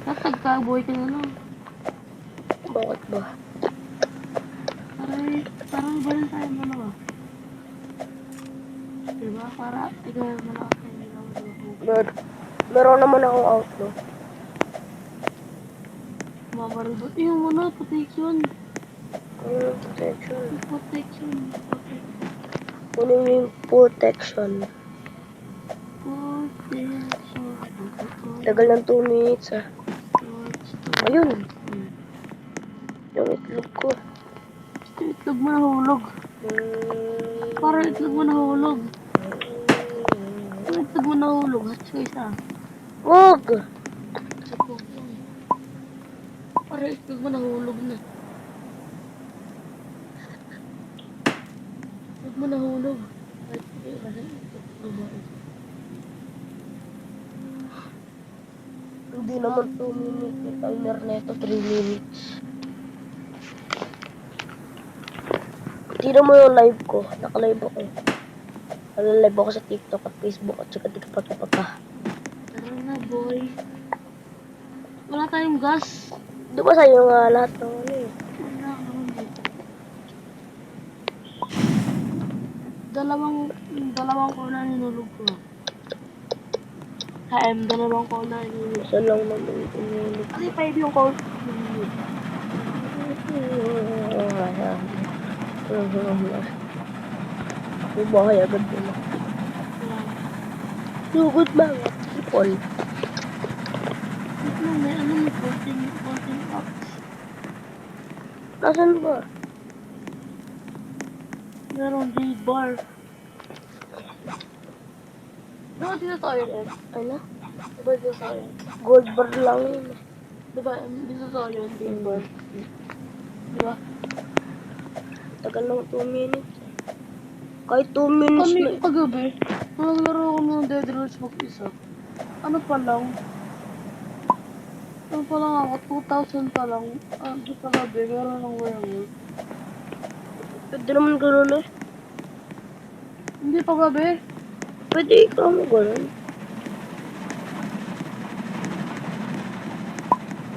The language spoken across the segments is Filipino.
Nagtagkaboy ka na lang. Bakit ba? Parang iba rin tayo dalawa. Diba? Para ikaw yung malakas na hindi naman dalawa. Meron naman akong outlaw. Mamaribot. Yung protection. Protection. Protection. Kunin mo yung protection. Tagal ng 2 minutes ah. Ayun. Yung itlog ko. Itlog mo nahulog. Parang itlog mo nahulog. Yung itlog mo nahulog. Hatch ko isa. Wag! Parang itlog mo nahulog na. Itlog mo nahulog. Hindi naman 2 minutes. May timer neto 3 minutes. Tira mo yung live ko. Naka-live ako. Naka-live ako sa TikTok at Facebook at saka tikapata-pata. Tara na, boy. Wala tayong gas. Di ba sa'yo nga lahat ng ano eh? Wala naman dito. Dalawang corner na ninulog ko. Dalawang corner na ninulog. Isa lang naman inulog. Kasi 5 yung corner. May bahay agad nila. Sugod mga people. May ano may 14 up. Nasaan ba? Meron di bar. Diba dito tayo rin? Ano? Diba dito tayo? Gold bar lang yun. Diba dito tayo yung di bar? Diba? Tagal lang 2 minutes. Kahit 2 minutes na. Kami kagabi, naglaro ako ng Dead Rush mag-isa. Ano pa lang? Ano pa lang ako? 2,000 pa lang. Di kagabi, meron ng werewolf. Pwede naman gano'n eh. Hindi pa gabi. Pwede ikaw mo gano'n.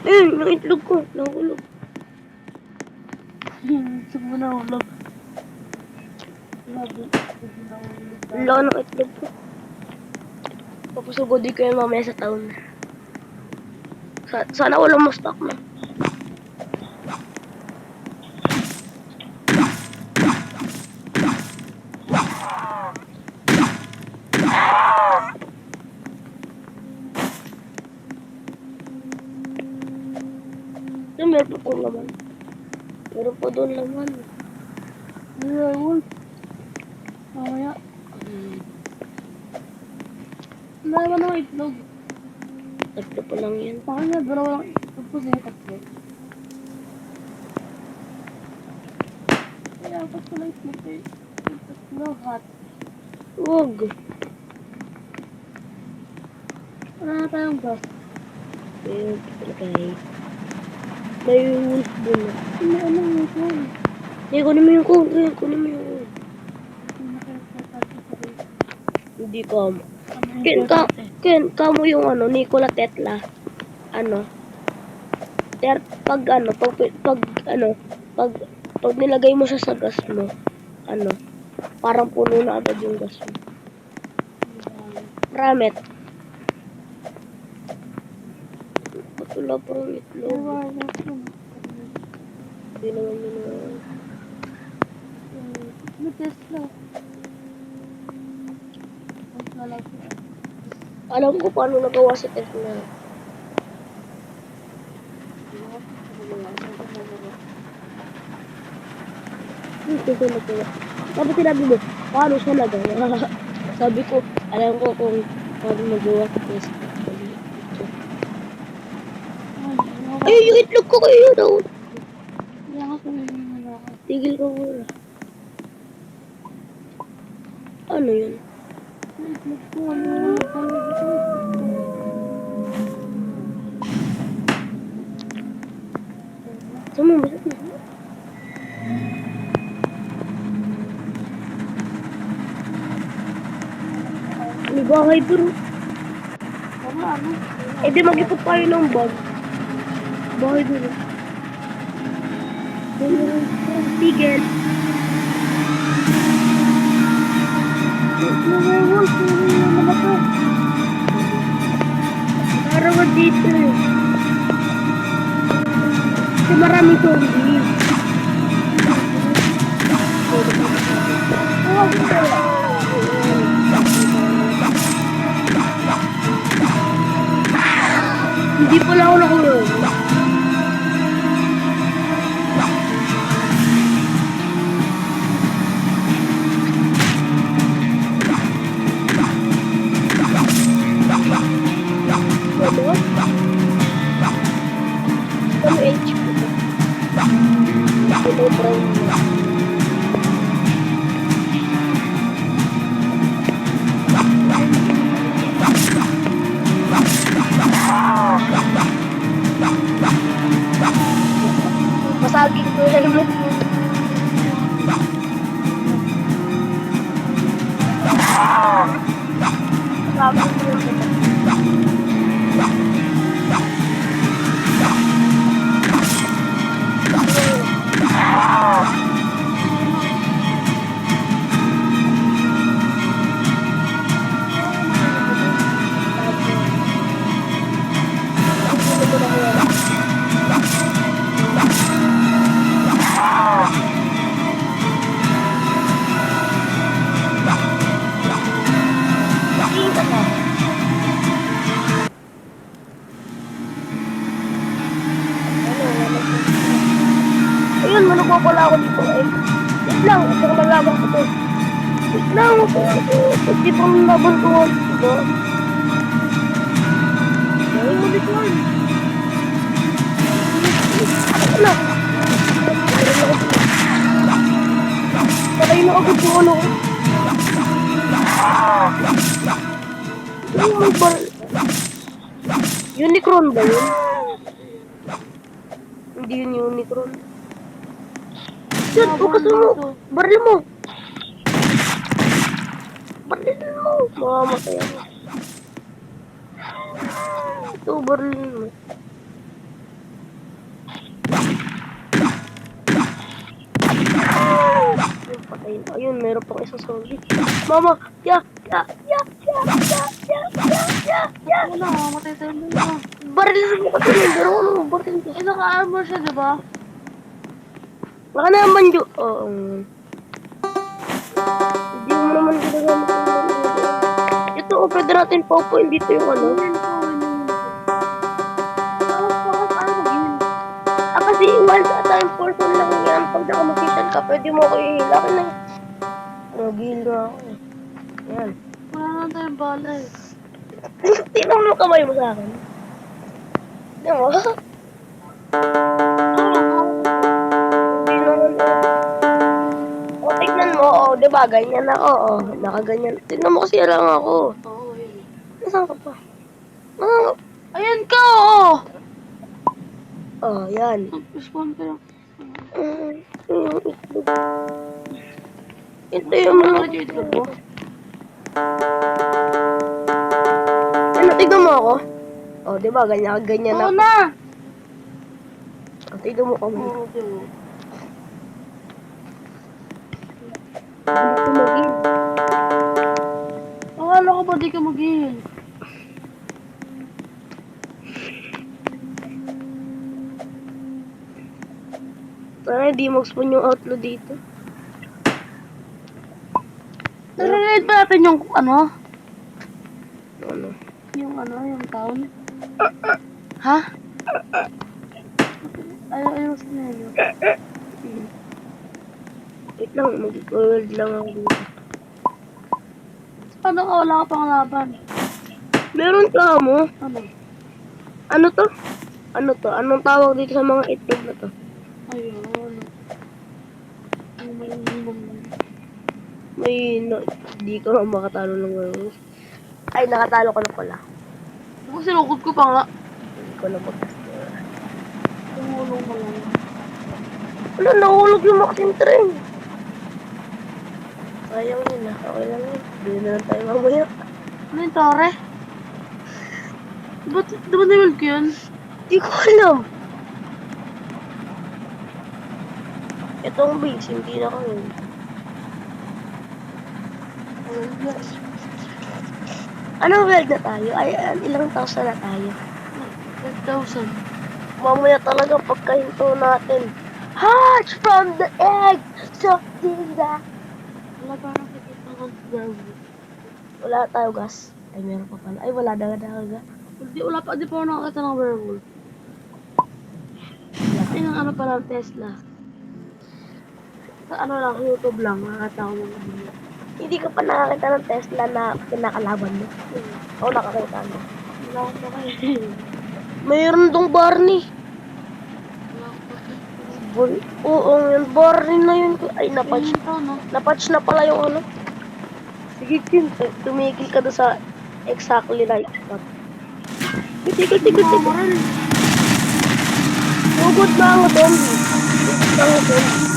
Yung itlog ko. Nahulog. Sug mo na ulag. Grabe. Ang laki ng itlog ko. Papasugod ko yun mamaya sa town. Sana walang ma-stock na. Meron pa pong laman. Meron pa doon laman. Werewolf. Mamaya. Wala naman ng itlog. Tatlo pa lang yan. Bakit nga dalawa lang itlog ko sa'yo tatlo? Kaya apat ko lang itlog eh. Tatlo hot. Wag. Wala na tayong gas. Ayun, talagay. May wolf doon na. Hindi ano yung phone. Hindi, kunin mo yung code. Kunin mo yung code. Hindi ka mo. Kamo yung ano, Nikola Tesla. Ano? Pag nilagay mo siya sa gas mo, ano, parang puno na agad yung gas mo. Ramet. Patula pa ang itlog. Hindi naman yun na. May Tesla. Alam ko paano nagawa si Tesla. Hindi ko nagawa. Tapos sinabi mo, paano siya nagawa? Sabi ko, alam ko kung paano nagawa si Tesla. Ay, yung itlog ko kayo daw. Tigil ka muna. Ano yun? Sama ba? May bahay doon. Eh di mag-ipot tayo ng bag. Bahay dito. Tigil. Werewolf, ano ba to? Narawad dito eh. Kasi maraming zombie. Hindi pala ako nakulong. Ano? Ano HP ko? Ito brown na. Masaging ko yung helmet mo. Masaging ko yung helmet. Ayun, manukok pala ako dito eh. Wait lang, ito ko nalaman ko to. Wait lang, hindi pa laban ko. Diba? Ayun mo dito yan. Ano na? Patay na agad yung ano ko. Ano yung bar... Unicron ba yun? Hindi yun Unicron. Yan, bukas mo. Baril mo. Baril mo. Mamamatay ako. Ito, baril mo. Ayun, patay na. Ayun, meron pang isang zombie. Mama, Wala, mamatay tayo muna. baril mo kasi. Meron ano, baril mo. Eh, naka-armor siya, diba? Baka naman yun. Oo. Hindi mo naman ginagamit yung baril. Ito, pwede natin paupuin dito yung ano. Kasi once a time person lang yan. Pag nakamasitan ka, pwede mo ako ihila. Akin lang. Nag-heal na ako eh. Yan. Wala na tayong bala eh. Tinong mo kamay mo sa akin. Hindi mo? Hindi naman O, tignan mo. O, diba? Ganyan ako. O, nakaganyan. Tignan mo kasi lang ako. Oo, yun. Nasaan ka pa? Ayan ka, oo! Oh, yan. Nag-spawn ka lang. Ito yung mga... Ano dito mo? Ano, tignan mo ako. O, diba? Ganyan Oo ako. na! O, tignan mo kami. Oo, okay. Ano ko mag-heal? Akala ko ba di ka mag-heal? Sana hindi mag-spawn yung outlaw dito. Nare-read ba natin yung ano? Ano? Yung town? Ha? Ayaw sa nilo. Wait lang, mag-world lang ako dito. Paano ka wala ka pang laban? Meron ka mo? Ano? Ano to? Ano to? Anong tawag dito sa mga itlog na to? Ayun. Hindi ka makatalo ng werewolf. Ay, nakatalo ka na pala. Ako sinukot ko pa nga. Hindi ko na mag-score. Tumulong ka lang. Wala, nahulog yung Maxim train. Sayang yun ah. Okay lang yun. Hindi na lang tayo mamaya. Ano yung tore? Ba't naman ko yun? Hindi ko alam. Itong base, hindi na kami. Anong world na tayo? Ay, ilang thousand na tayo? 10,000. Mamaya talaga pagkahinto natin. Hatch from the egg! Something that... Wala pa nakikita ng bravo. Wala tayo gas. Ay, meron pa pala. Ay, wala talaga. Hindi, wala pa. Di pa ako nakakita ng werewolf. Ay, ng ano pala, Tesla. Sa ano lang, YouTube lang. Nakakita ko ng video. Hindi ka pa nakakita ng Tesla na kinakalaban mo. Oo, nakakita mo. Wala ko pa kayo. Mayroon dong Barney. Wala ko pa kayo. Oo, yung Barney na yun. Ay, napatch. Ayun to, no? Napatch na pala yung ano. Sige, Kim. Tumigil ka doon sa exactly right spot. Tigil. Mamaril. Hugot na ako, zombie. Hugot na ako, zombie.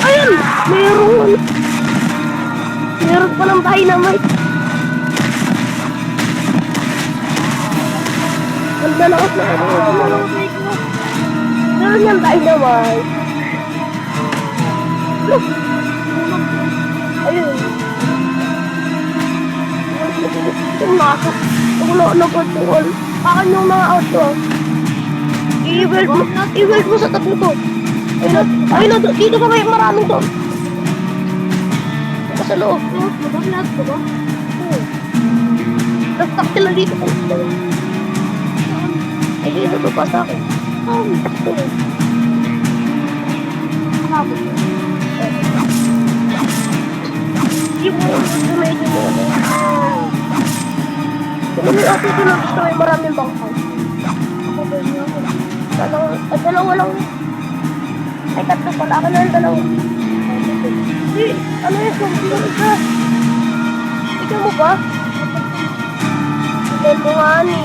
Ayun! Meron palang dynamite. Ang dalakas na ano. Meron yung dynamite. Look! Ayun. Yung masok. Wala na po tuwal. Pakan yung mga auto. I-weld mo sa tabi ko. Ayun na, dito pa may maraming to. Ito sa loob. Lahat ko ba? Tapos taktil na dito. Ay, dito to pa sa akin. Hanapos. Yung medyo mo. Tuloy ako dito gusto may maraming bangkay. Ako ba niya ako? Dalawa lang. Ay, tatlo pala. Ako na yung dalawa. Hindi, ano yun? Yung isa. Ikaw mo ba? Ikaw mo nga ni.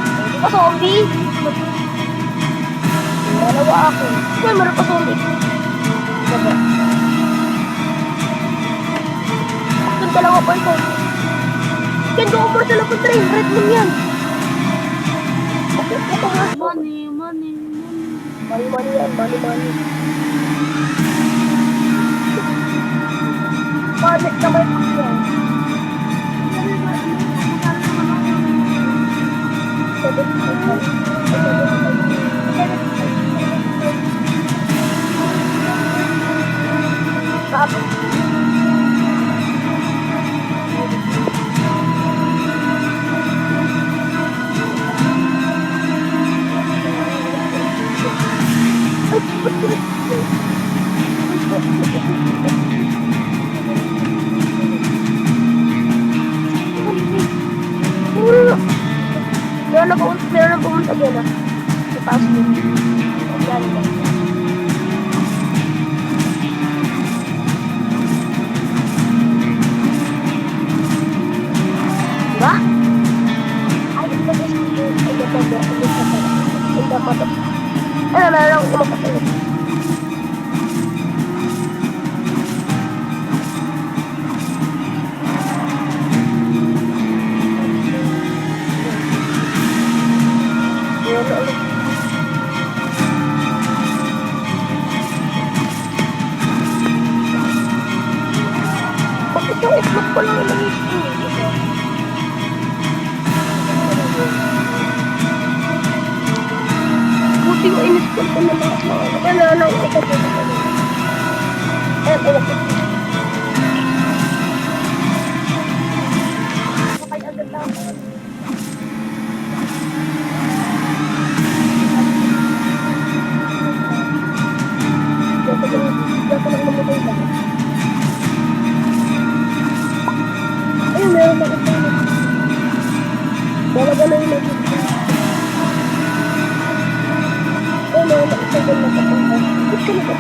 Hindi pa zombie? Dalawa ako. Ikaw, meron pa zombie. Diba? Yung dalawa pa yung zombie. Yan, go over sa lapot train. Red moon yan. Ito nga. Money. Money yan, money. Panik na may yan. Sabi. Meron na pumunta dyan ah. Sa taas mo. Yan. Diba? Ay, ito ba yung hindi pa ito. Ano, meron akong kumakasal. Bakit yung itlog ko lang yung buti yung in-install ko na lahat ng ano. Kaya na lang ito po. Ayan. Makay agad lang ako. Diyan ko lang namatay lang. Ayun, meron na ito. Dalaga na yung naging. Ayun, meron na ito doon na papunta. Ba't ka na ba?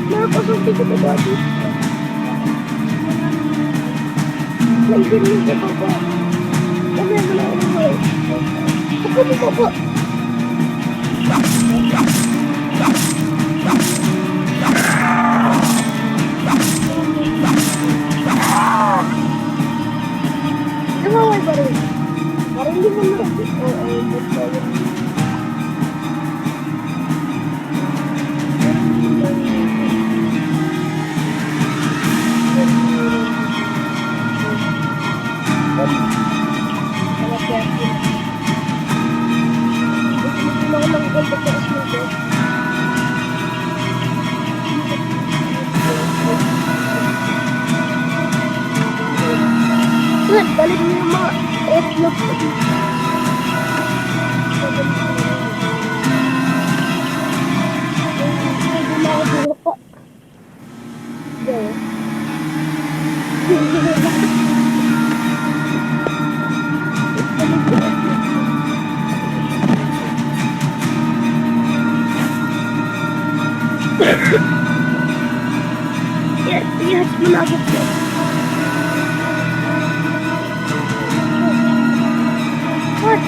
Meron pa sa dito ba dito? Naiintindihan ko po. Kami mo na ako eh. Ako po. Namaway ba rin? Parang hindi mo na. Oo, basta yun. Balik niyo yung mga etlog ko dito. Pwede na ako dito pa. Diyan. Yes, yes, malapit ko. What?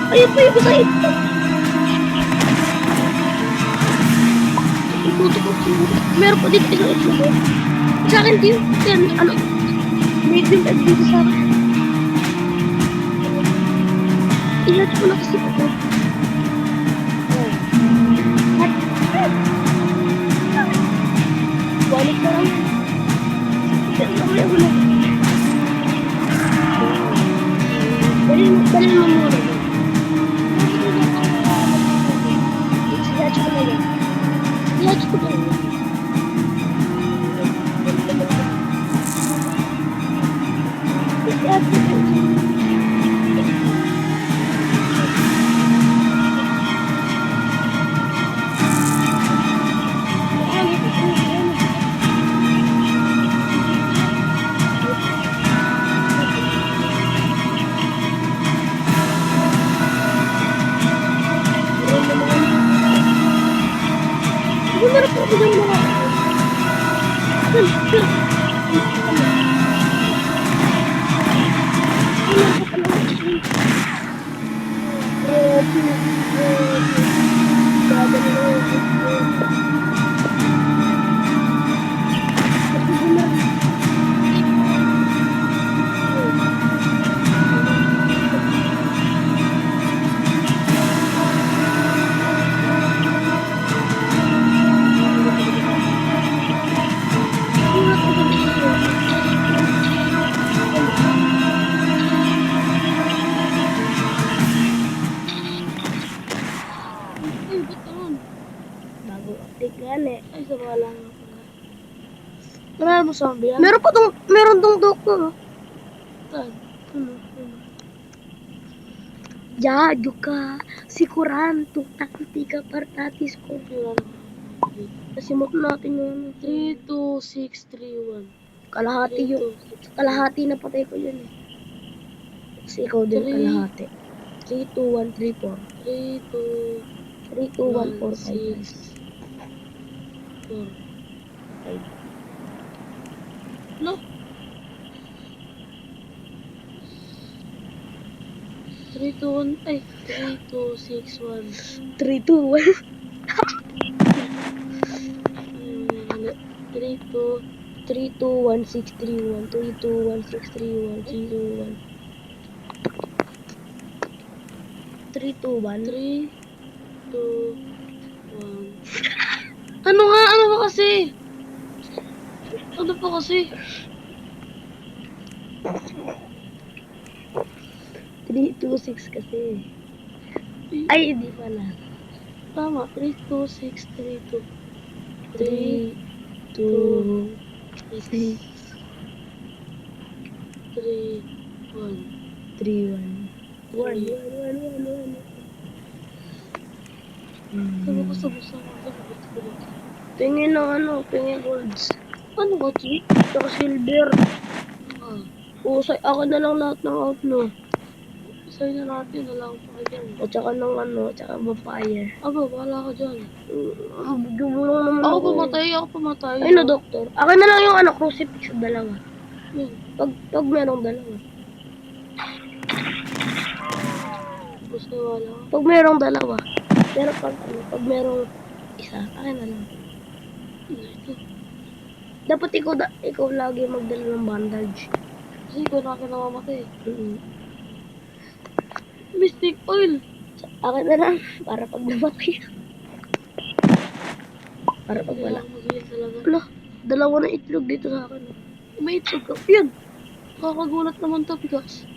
Ayun pa yung sa ito. Meron pa dito isang ito. Sa akin dito, ano, medium at dito sa akin. Ihat ko na kasi ito. Balik na lang. Balik na lang. Dali mo muna. Ihat ko na yan. Ihat ko na yan. Ihat ko na yan. Ay, sa mga lang ako na. Marami mo zombie yan? Meron tong doko. Saan? Ano? Jadyo ka, sikuranto, taktika partatis ko. Nasimot natin yun. 3, 2, 6, 3, 1. Kalahati yun. Kalahati na patay ko yun eh. Kasi ikaw din kalahati. 3, 2, 1, 3, 4. 3, 2, 1, 4, 5. 4, 5. No? 3, 2, 1. Ay, 3, 2, 6, 1. 3, 2, 1. 3, 2, 1, 6, 3, 1. 3, 2, 1, 6, 3, 1. 3, 2, 1. 3, 2, 1. 3, 2, 1. Ano nga? Ano ba kasi? Ano pa kasi? 3, 2, 6 kasi. Ay, hindi pala. Tama. 3, 2, 6, 3, 2. 3, 2, 6, 3, 1. 3, 1. 1, 1, 1, 1, 1. Ano ko sa busa ko? Tingin ng ano, tingin golds. Ano ba, Chi? Saka silver. Usay, ako na lang lahat ng outlaw. Sa'yo na natin, wala akong pakidyan. O tsaka ng ano, tsaka vampire. Ako, bahala ka dyan. Bigyan mo lang naman Ako pumatay. Ay na, doktor. Akin na lang yung ano, crucifix sa dalawa. Yun. Pag merong dalawa. Gusto wala. Pag merong dalawa. Pero pag merong isa, akin na lang. Ito. Dapat ikaw lagi magdala ng bandage. Kasi ikaw na akin namamatay. Mm. Mystic oil. Akin na lang, para pag namatay. Para pag wala. Mag-heal talaga. Ano? Dalawa na itlog dito sa akin. May itlog ka. Yan. Kakagulat naman to, Pikas.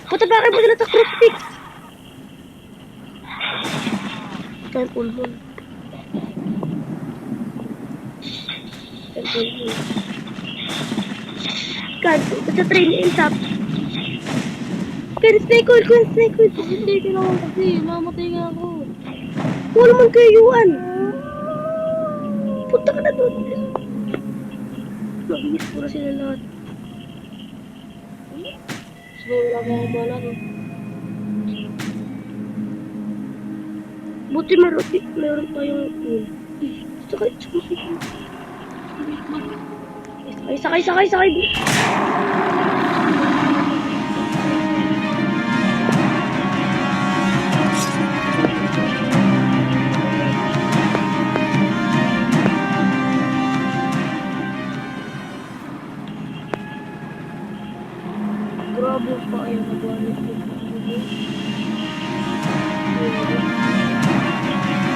Patagarin mo sila sa crucifix! Kain pulbon. Kain pulbon. Kain pulbon. Sa train in top. Kain snake oil. Kain snake oil. Hindi ka naman kasi. Mamatay nga ako. Wala man kayo yuan. Punta ka na doon. Mabilis ko na sila lahat. So, wala ka akong bala, no? Buti meron tayong pool. Sakay. Sakay. Grabe pa ayaw na buwan ko.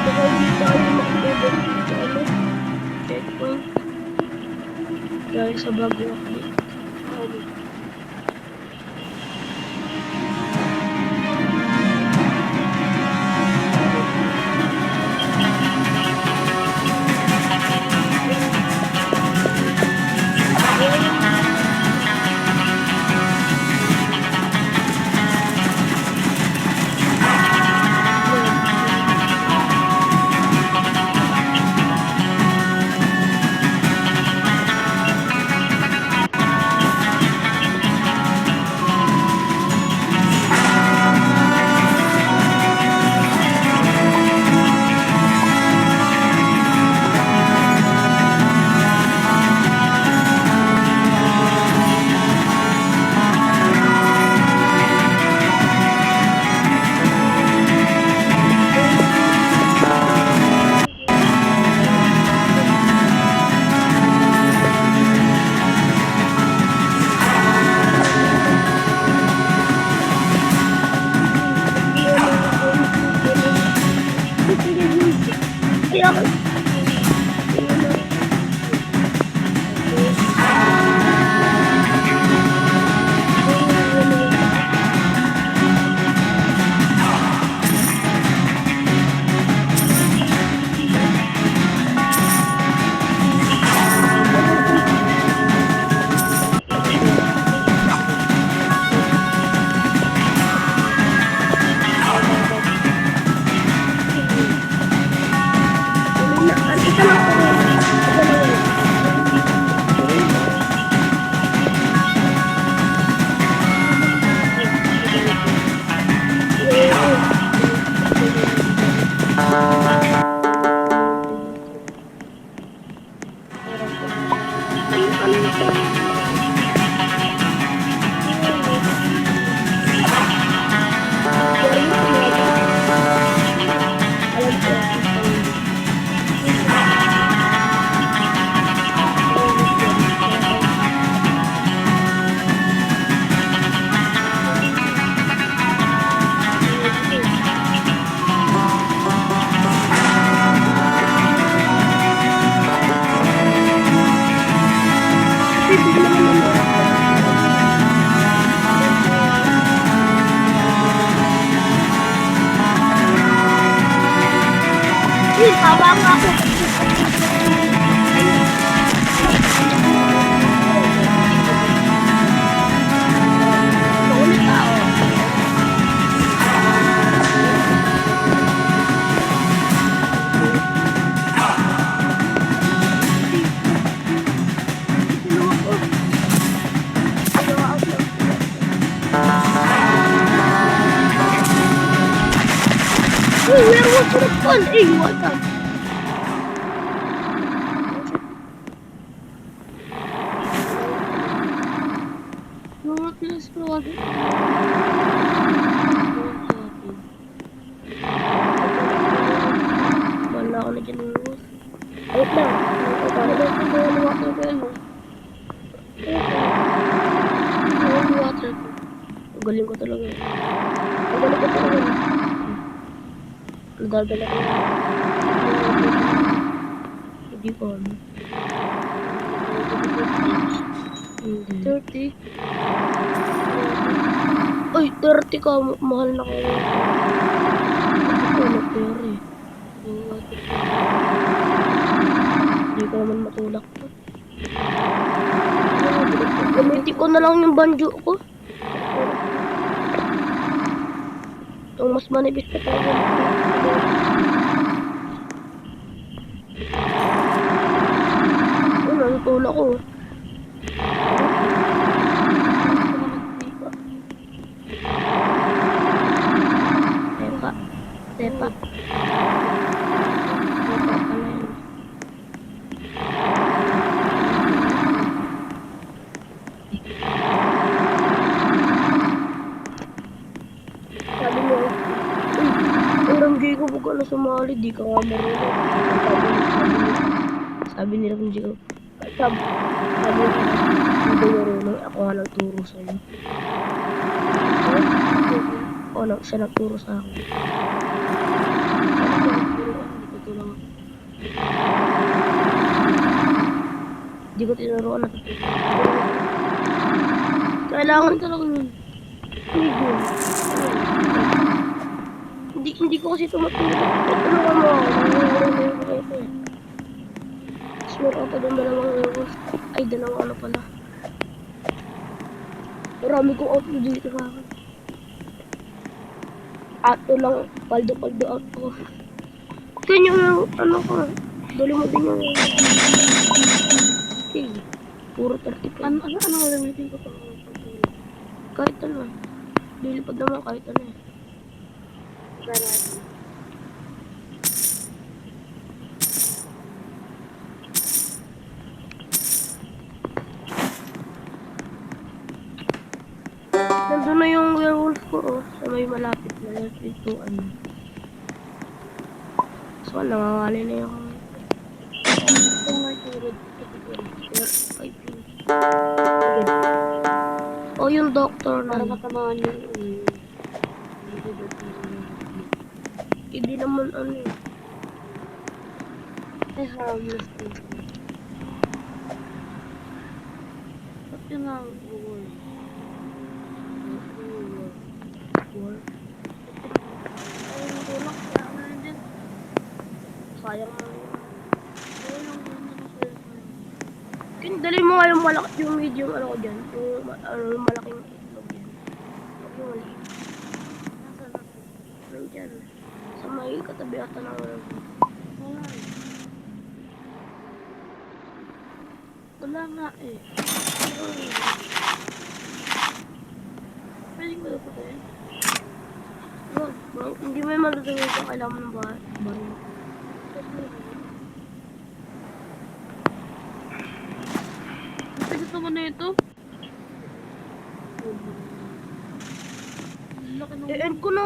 Baka hindi tayo makikibot sa ano, checkpoint. Dahil sa bago update. Ano? Kaya ako. Isa lang po. Tawa nga ako. Paulit ako. Ginawa ko. Uy, werewolf sinagpan! Eh, what the? Mga pilas ko ako. Wala ako na dyan werewolf. Wait lang. Paano ba ito? Kaya water ko yan, oh. Yung water ko. Ang galing ko talaga. Ang galing ko talaga. Ang daldala ko. Hindi ko ano. Hindi. 30. Ay, 30 ka. Mahal na kayo. Ano pera eh. Yung water ko. Hindi ko naman matulak to. Gamitin ko na lang yung banjo ko. Itong mas manipis pa tayo. Ano, ang tulak ko. Tepa. Tepa. Tepa pala yun. Sabi mo, uy, Ramjay ko, huwag ka na sumali, di ka nga marunong. Sabi ni Ramjay ko, sabi ko, hindi marunong, ako nga nagturo sa'yo. Oo, siya nagturo sa akin. Hindi ko tinuruan na. Kailangan Talaga yun. medium. Hindi ko kasi tumatulog. Tulungan mo ako. Nangyayari ko kayo eh. Tapos meron pa doon dalawang werewolf. Ay, dalawang ano pala. Marami kong outro dito sa akin. Ato lang. Paldo out ko. Kanya yung ano ko. Dali mo din yung... Okay. Puro 30 Ano gagamitin ko pa? Kahit ano. Lilipad naman kahit ano eh. Nandun na yung werewolf ko oh. Sa may malapit na yung ano. So, nangangali na yung... Ito nga yung Oh, yung doctor na. para matamaan yung Hindi naman ano eh. ay harmless din. Ba't yun ang war? War. Ay, yung tulak. Kaya ano rin din. Sayang mo. Ay, yung ganda na sa'yo. Dali mo nga yung malaki, yung medium ano ko dyan. Yung malaking itlog yan. Huwag yung maliit. Nasaan na? Nandyan. Sa may katabi ata ng Wala eh. Wala nga eh. Pwede ko dapat eh. Hindi mo yung matutulog ka, kailangan mo ng baril. Tigas naman na ito. Laki ng I-end ko na